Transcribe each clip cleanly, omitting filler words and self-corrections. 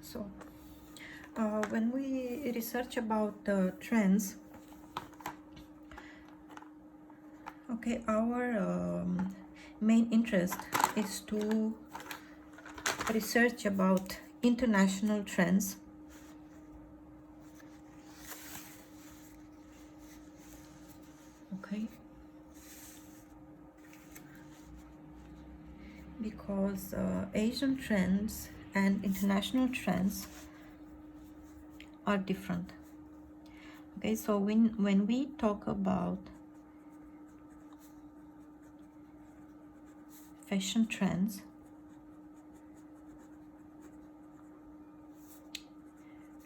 So, when we research about trends, okay, our main interest is to research about international trends. Okay, because Asian trends and international trends are different. Okay, so when we talk about fashion trends,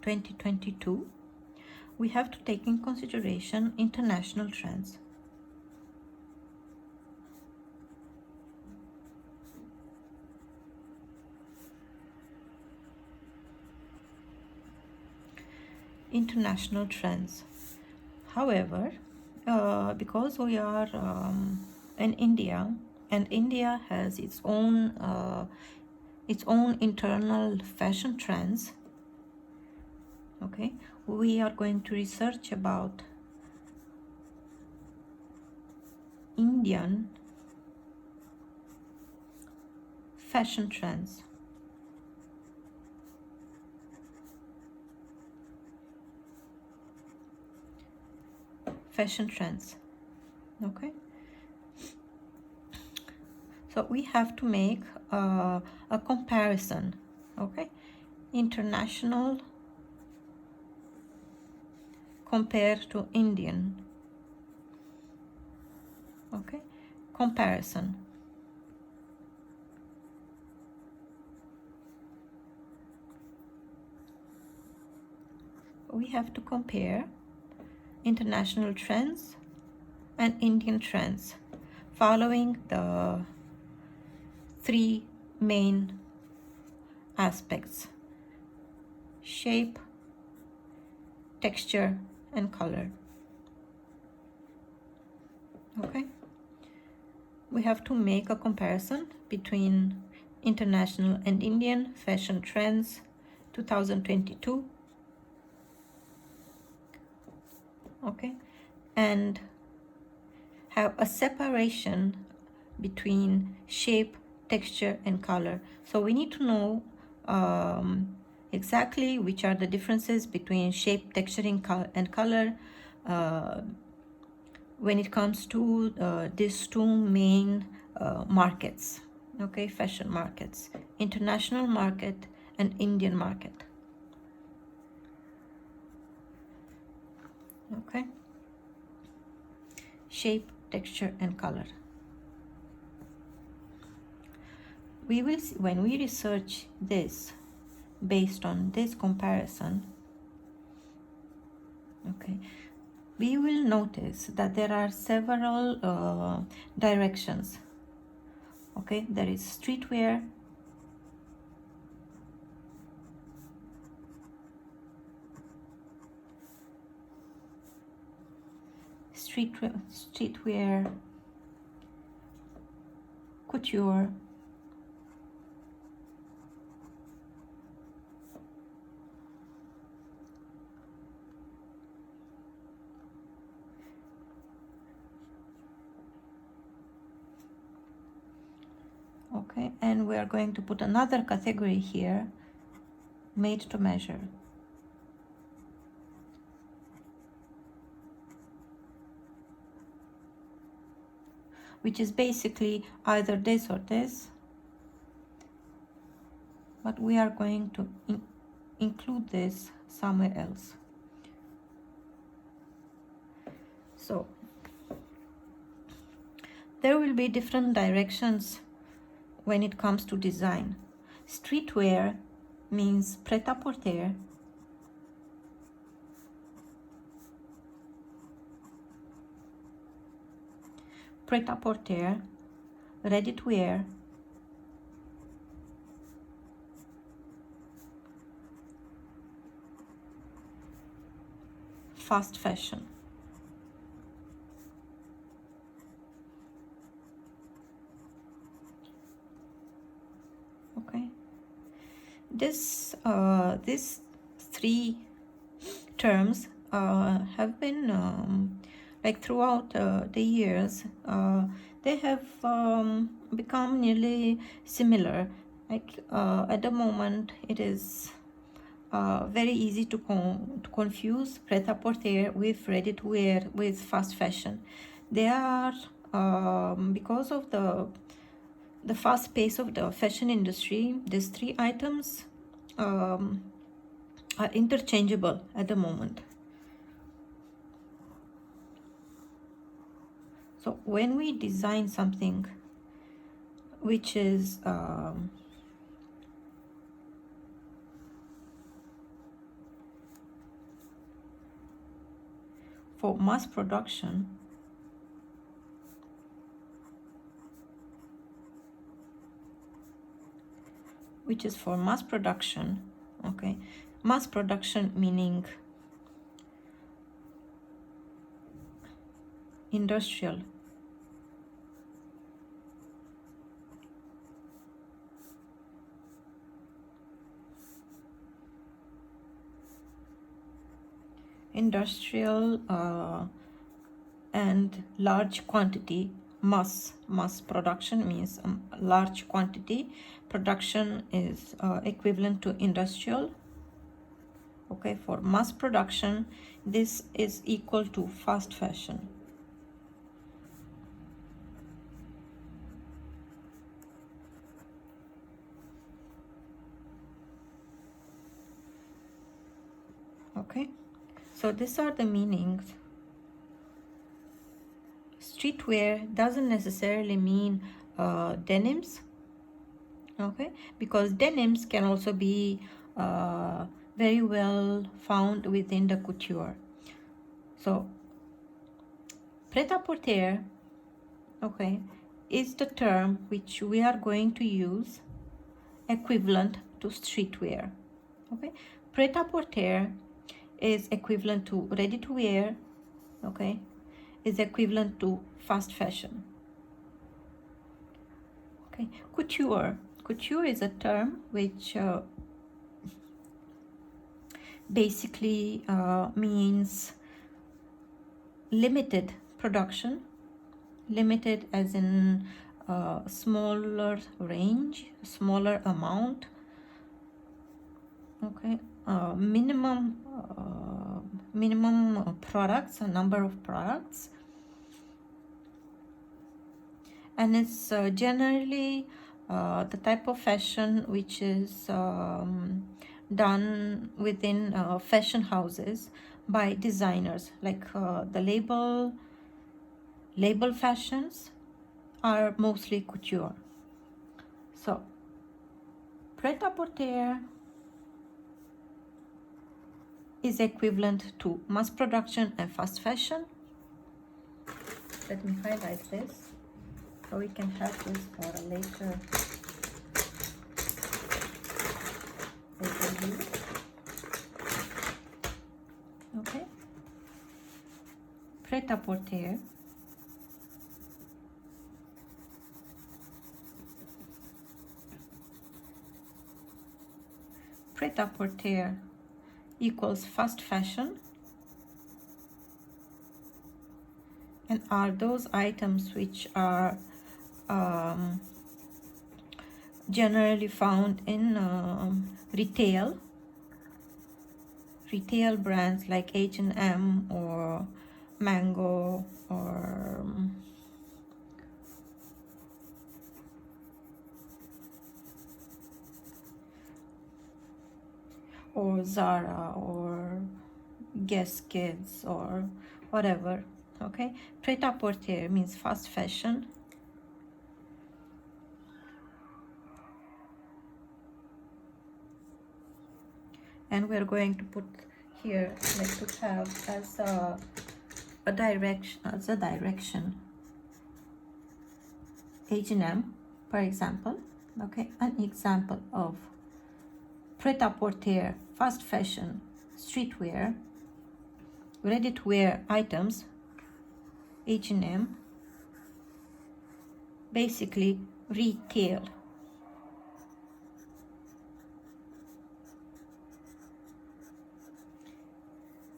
2022, we have to take in consideration international trends. International trends. However, because we are in India, and India has its own internal fashion trends, okay, we are going to research about Indian fashion trends. Fashion trends. Okay, so we have to make a comparison. Okay, international compared to Indian. Okay, comparison. We have to compare international trends and Indian trends following the three main aspects: shape, texture, and color. Okay, we have to make a comparison between international and Indian fashion trends 2022. Okay, and have a separation between shape, texture, and color. So we need to know exactly which are the differences between shape, texture, and color when it comes to these two main markets. Okay, fashion markets: international market and Indian market. Okay, shape, texture, and color. We will see when we research this based on this comparison. Okay, we will notice that there are several directions. Okay, there is streetwear, streetwear, couture, okay, and we are going to put another category here: made to measure. Which is basically either this or this, but we are going to include this somewhere else. So there will be different directions when it comes to design. Streetwear means prêt-à-porter, ready to wear, fast fashion. Okay, these three terms have been like throughout the years, they have become nearly similar. Like at the moment, it is very easy to confuse pret-a-porter with ready-to-wear with fast fashion. They are because of the fast pace of the fashion industry. These three items are interchangeable at the moment. So when we design something which is for mass production, okay, mass production meaning industrial. Industrial and large quantity. Mass production means large quantity. Production is equivalent to industrial. Okay, for mass production, this is equal to fast fashion. Okay, so these are the meanings. Streetwear doesn't necessarily mean denims, okay, because denims can also be very well found within the couture. So pret-a-porter, okay, is the term which we are going to use equivalent to streetwear. Okay, pret-a-porter is equivalent to ready-to-wear, okay, is equivalent to fast fashion. Okay, couture is a term which basically means limited production, limited as in smaller range, smaller amount, okay, minimum products, a number of products, and it's generally the type of fashion which is done within fashion houses by designers, like the label fashions are mostly couture. So pret-a-porter is equivalent to mass production and fast fashion. Let me highlight this so we can have this for a later view. Okay, pret-a-porter equals fast fashion, and are those items which are generally found in retail brands like H&M or Mango or Zara or Guess Kids or whatever. Okay, pret-a-porter means fast fashion. And we're going to put here, like, to have as a direction H&M, for example. Okay, an example of pret-a-porter, fast fashion, streetwear ready-to-wear items, H&M, basically retail.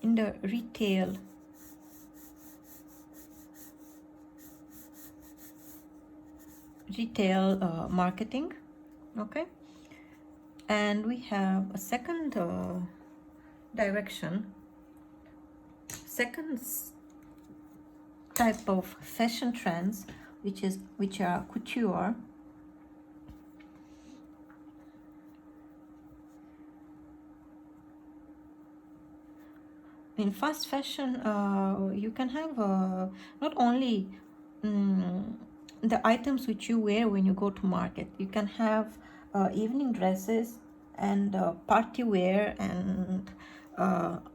In the retail marketing, okay? And we have a second direction, second type of fashion trends, which are couture. In fast fashion, you can have not only the items which you wear when you go to market. You can have evening dresses and party wear and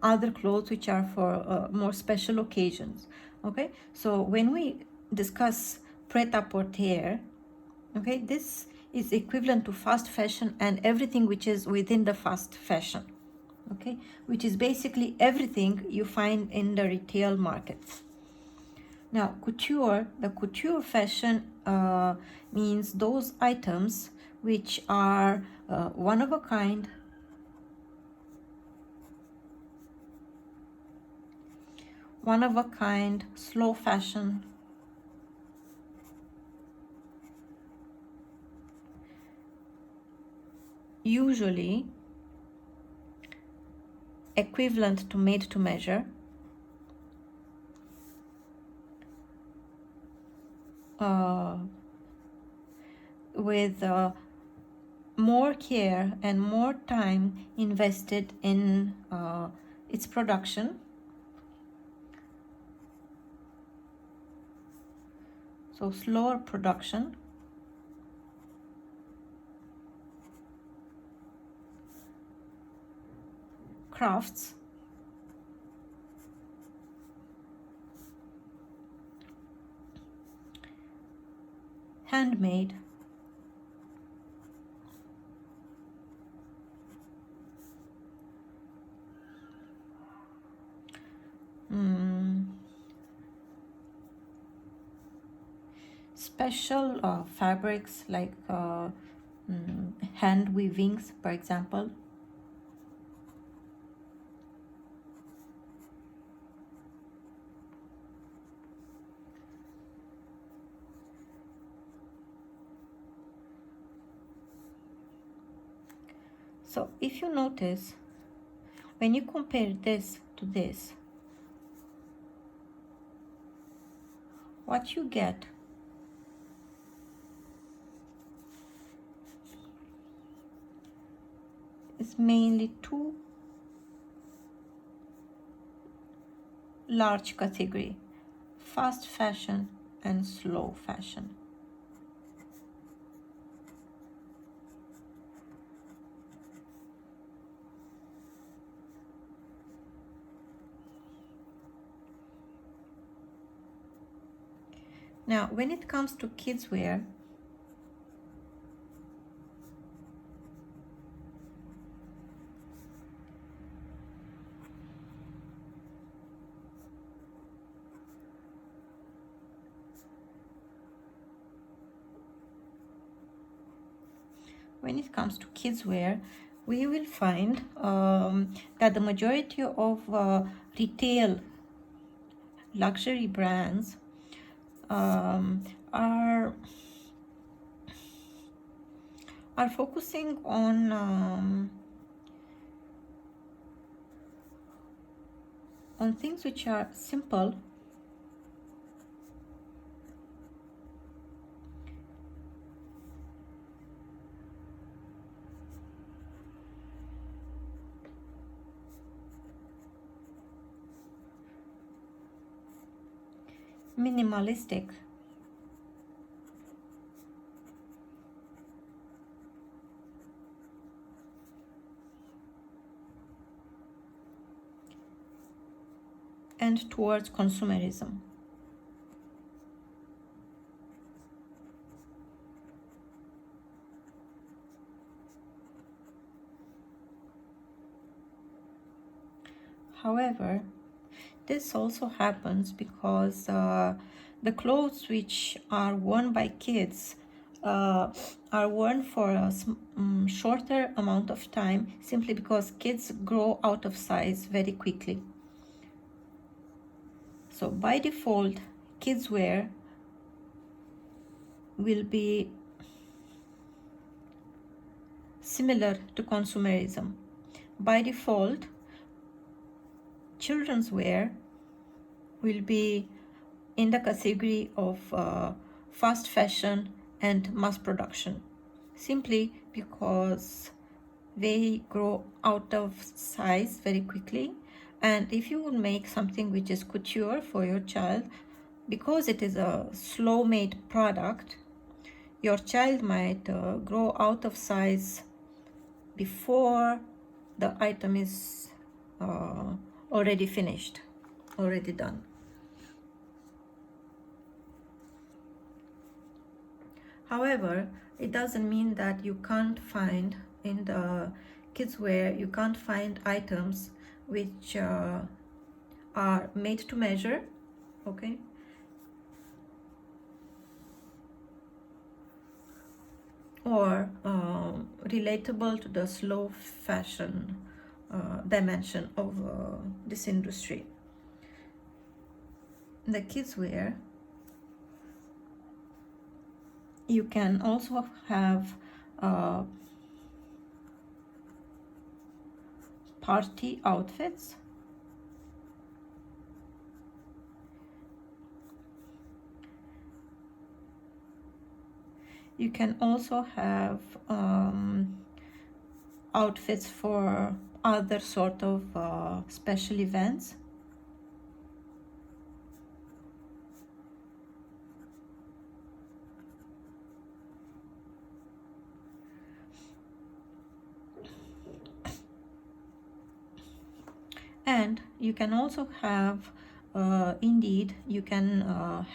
other clothes which are for more special occasions. Okay, so when we discuss pret-a-porter, okay, this is equivalent to fast fashion and everything which is within the fast fashion, okay, which is basically everything you find in the retail markets. Now, couture, the couture fashion means those items which are one of a kind, slow fashion, usually equivalent to made to measure, with more care and more time invested in its production. So slower production, crafts, handmade, special fabrics like hand weavings, for example. So if you notice, when you compare this to this, what you get is mainly two large categories: fast fashion and slow fashion. Now, when it comes to kids wear, we will find that the majority of retail luxury brands are focusing on things which are simple, minimalistic, and towards consumerism. However, this also happens because the clothes which are worn by kids are worn for a shorter amount of time, simply because kids grow out of size very quickly. So by default, kids wear will be similar to consumerism. By default, children's wear will be in the category of fast fashion and mass production, simply because they grow out of size very quickly. And if you would make something which is couture for your child, because it is a slow made product, your child might grow out of size before the item is already finished, already done. However, it doesn't mean that you can't find in the kids wear, you can't find items which are made to measure, okay? Or relatable to the slow fashion dimension of this industry. The kids wear, you can also have party outfits. You can also have outfits for other sort of special events. And you can also have, indeed, you can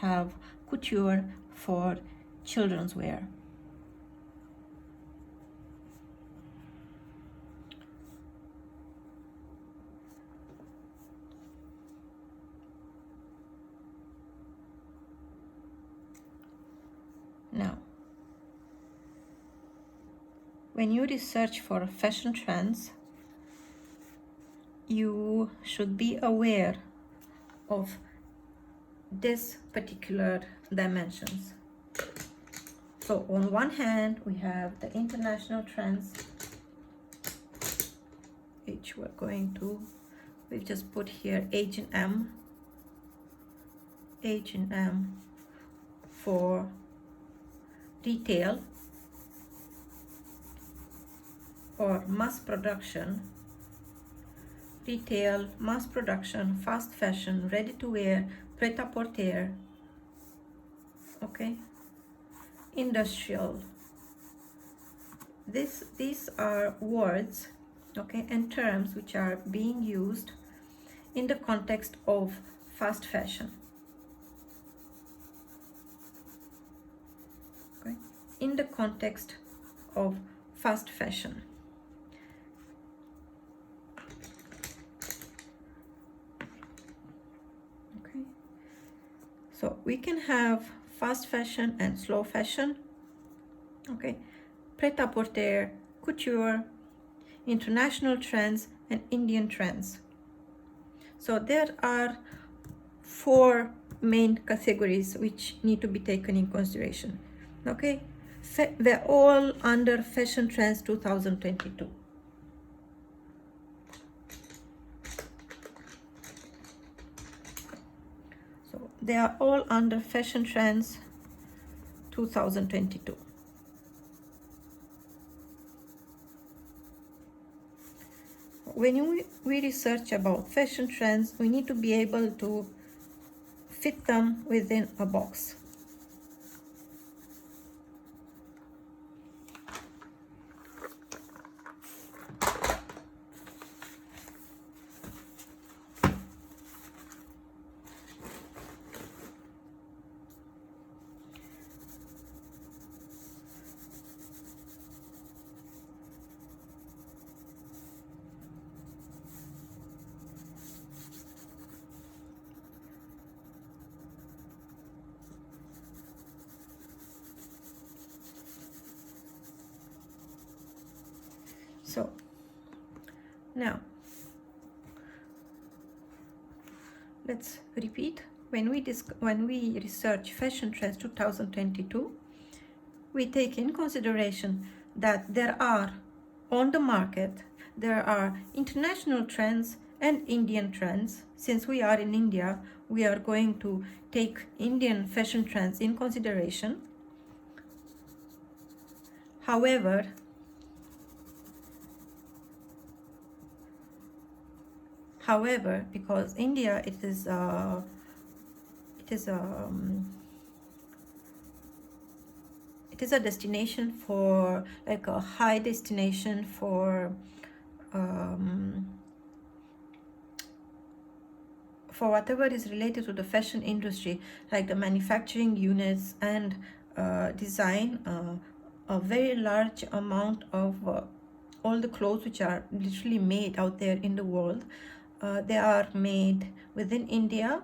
have couture for children's wear. Now, when you research for fashion trends, you should be aware of this particular dimensions. So on one hand, we have the international trends, which we've just put here H&M for retail or mass production, retail, mass production, fast fashion, ready to wear, pret-a-porter, okay, industrial. These are words, okay, and terms which are being used in the context of fast fashion. Okay, in the context of fast fashion. Okay, so we can have fast fashion and slow fashion. Okay, pret-a-porter, couture, international trends, and Indian trends. So there are 4 main categories which need to be taken in consideration. Okay, they're all under Fashion Trends 2022. So they are all under Fashion Trends 2022. When we research about fashion trends, we need to be able to fit them within a box. So now let's repeat. When we research fashion trends 2022, we take in consideration that there are on the market, there are international trends and Indian trends. Since we are in India, we are going to take Indian fashion trends in consideration. However, because India, it is a destination for, like a high destination for whatever is related to the fashion industry, like the manufacturing units and design. A very large amount of all the clothes which are literally made out there in the world, they are made within India.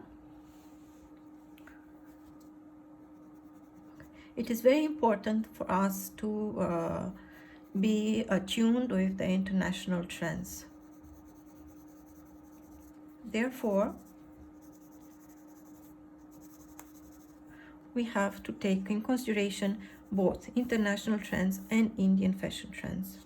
It is very important for us to be attuned with the international trends. Therefore, we have to take in consideration both international trends and Indian fashion trends.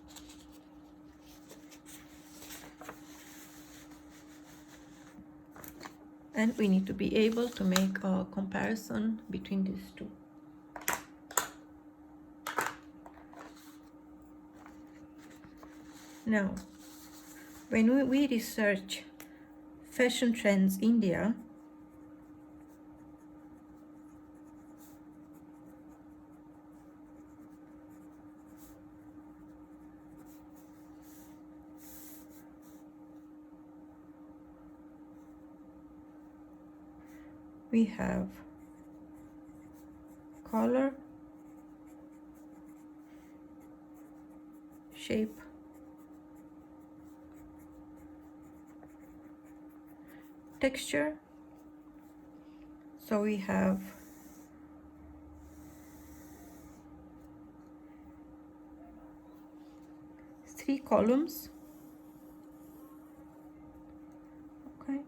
And we need to be able to make a comparison between these two. Now, when we research fashion trends India, we have color, shape, texture. So we have three columns. Okay.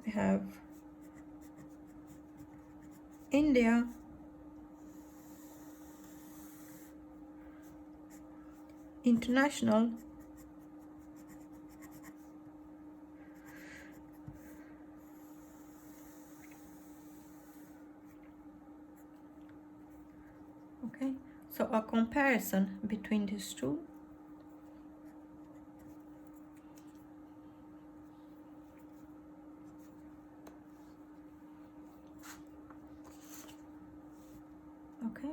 We have India, international, okay, so a comparison between these two. Okay.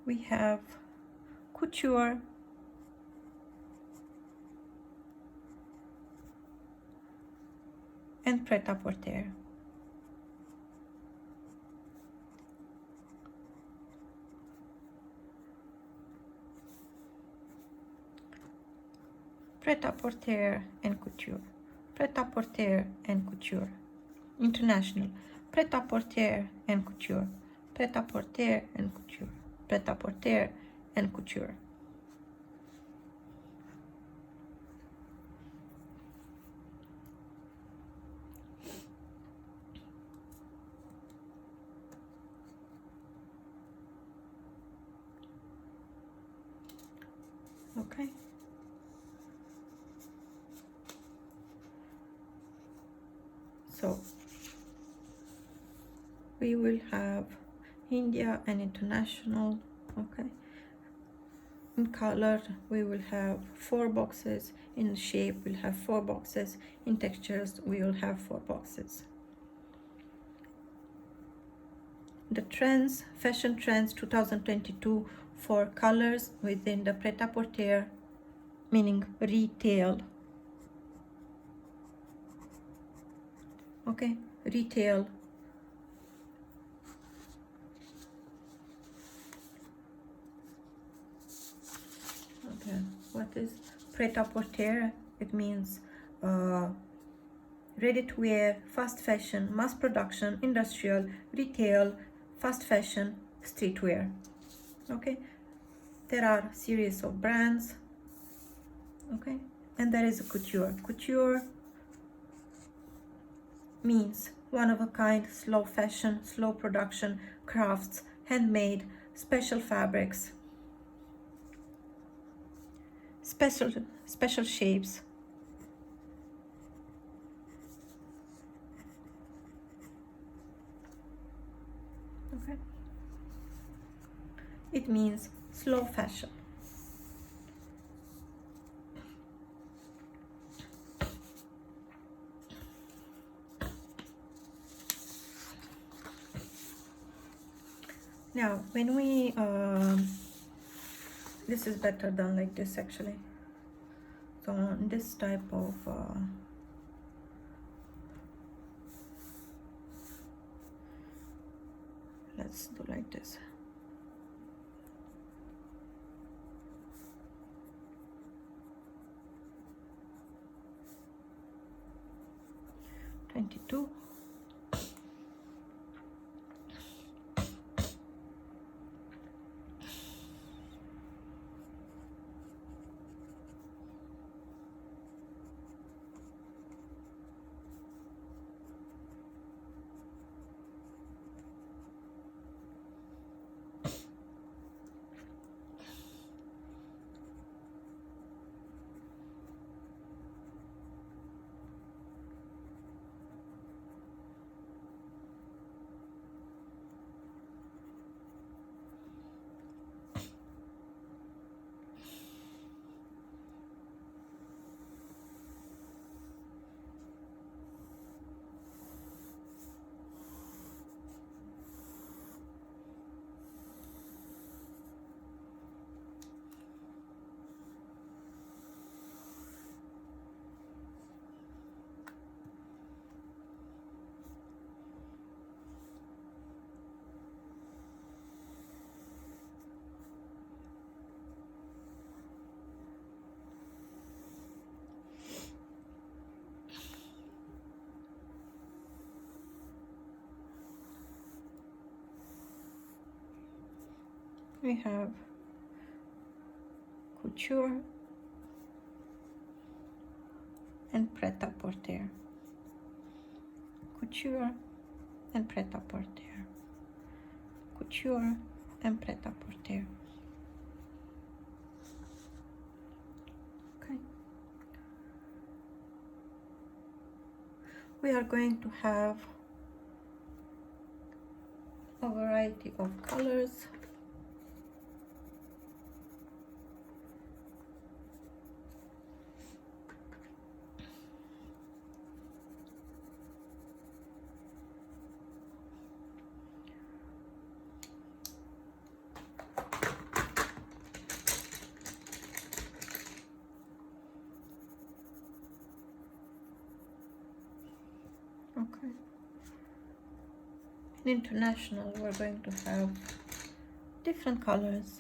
We have couture, and pret-a-porter. Pret-a-porter and couture, pret-a-porter and couture, international, pret-a-porter and couture, pret-a-porter and couture, pret-a-porter and couture. Okay. So we will have India and international. Okay. In color, we will have 4 boxes. In shape, we'll have 4 boxes. In textures, we will have 4 boxes. The trends, fashion trends 2022 for colors within the pret-a-porter, meaning retail. Okay, retail. what is prêt-à-porter. It means ready-to-wear, fast fashion, mass production, industrial, retail, fast fashion, streetwear. Okay, there are series of brands. Okay, and there is a couture. Couture means one of a kind, slow fashion, slow production, crafts, handmade, special fabrics, special shapes. Okay, it means slow fashion. Now when we this is better done like this actually. So on this type of let's do like this. $22. We have couture and prêt-à-porter. Couture and prêt-à-porter. Couture and prêt-à-porter. Okay. We are going to have a variety of colors. Okay. In international, we're going to have different colors.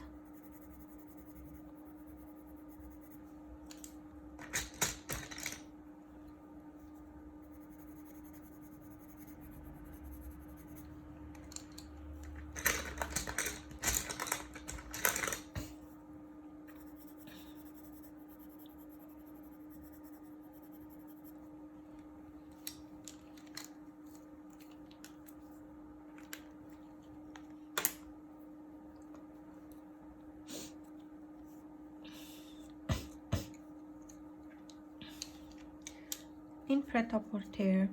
In prêt-à-porter,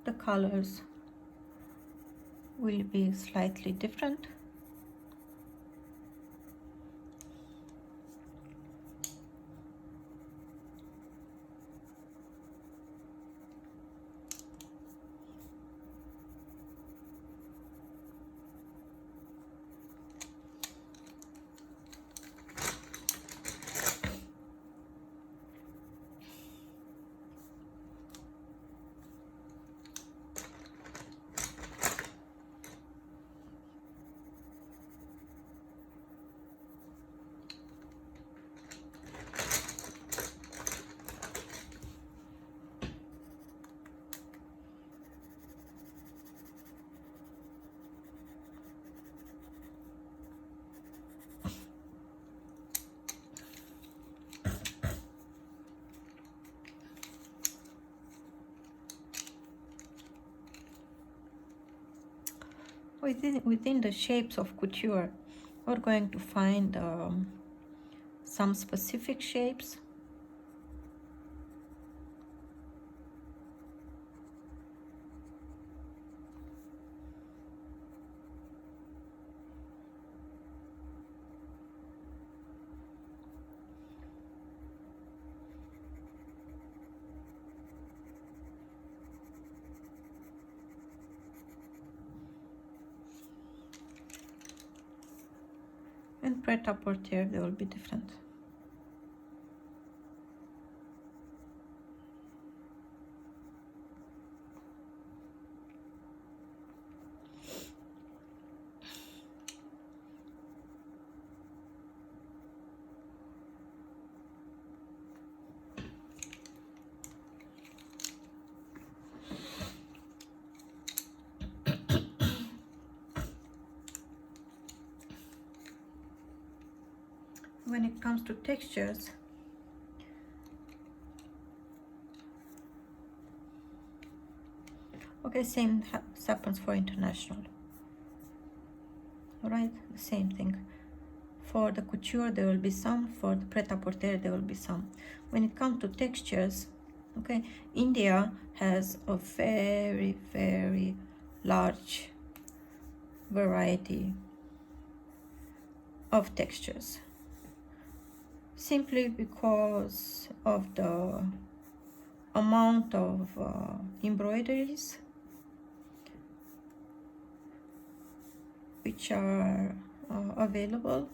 the colors will be slightly different. within the shapes of couture, we're going to find some specific shapes. And pret-a-porter, they will be different. When it comes to textures, okay, same happens for international. All right, the same thing. For the couture, there will be some. For the pret-a-porter, there will be some. When it comes to textures, okay, India has a very, very large variety of textures, simply because of the amount of embroideries which are available,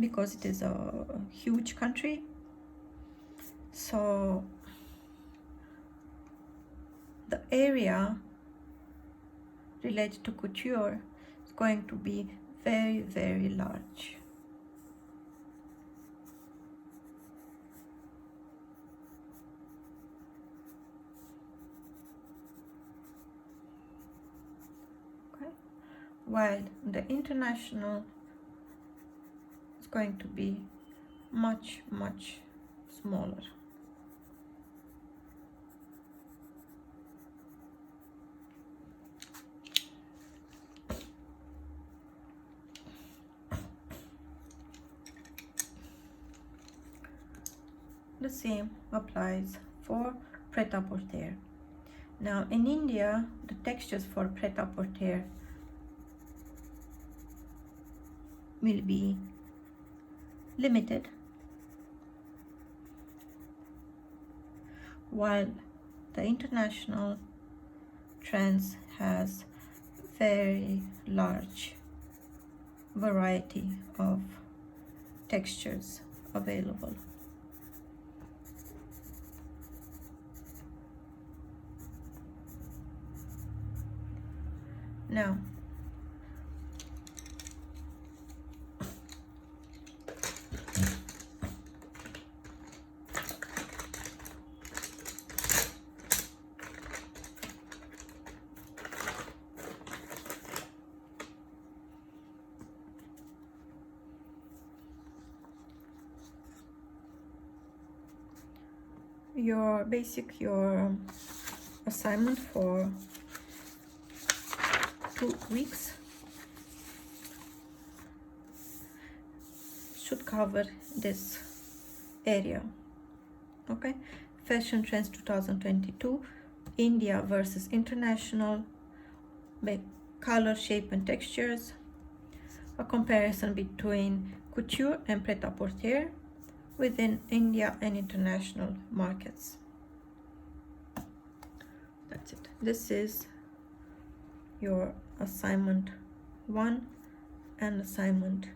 because it is a huge country. So the area related to couture is going to be very, very large. Okay, while the international is going to be much, much smaller. The same applies for pret-a-porter. Now in India, the textures for pret-a-porter will be limited, while the international trends has very large variety of textures available. Now, your assignment for 2 weeks should cover this area. Okay, fashion trends 2022, India versus international, by color, shape and textures, a comparison between couture and pret-a-porter within India and international markets. That's it. This is your assignment 1 and assignment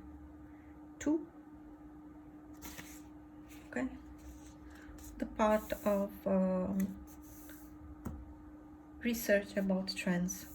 2. Okay, the part of research about trends.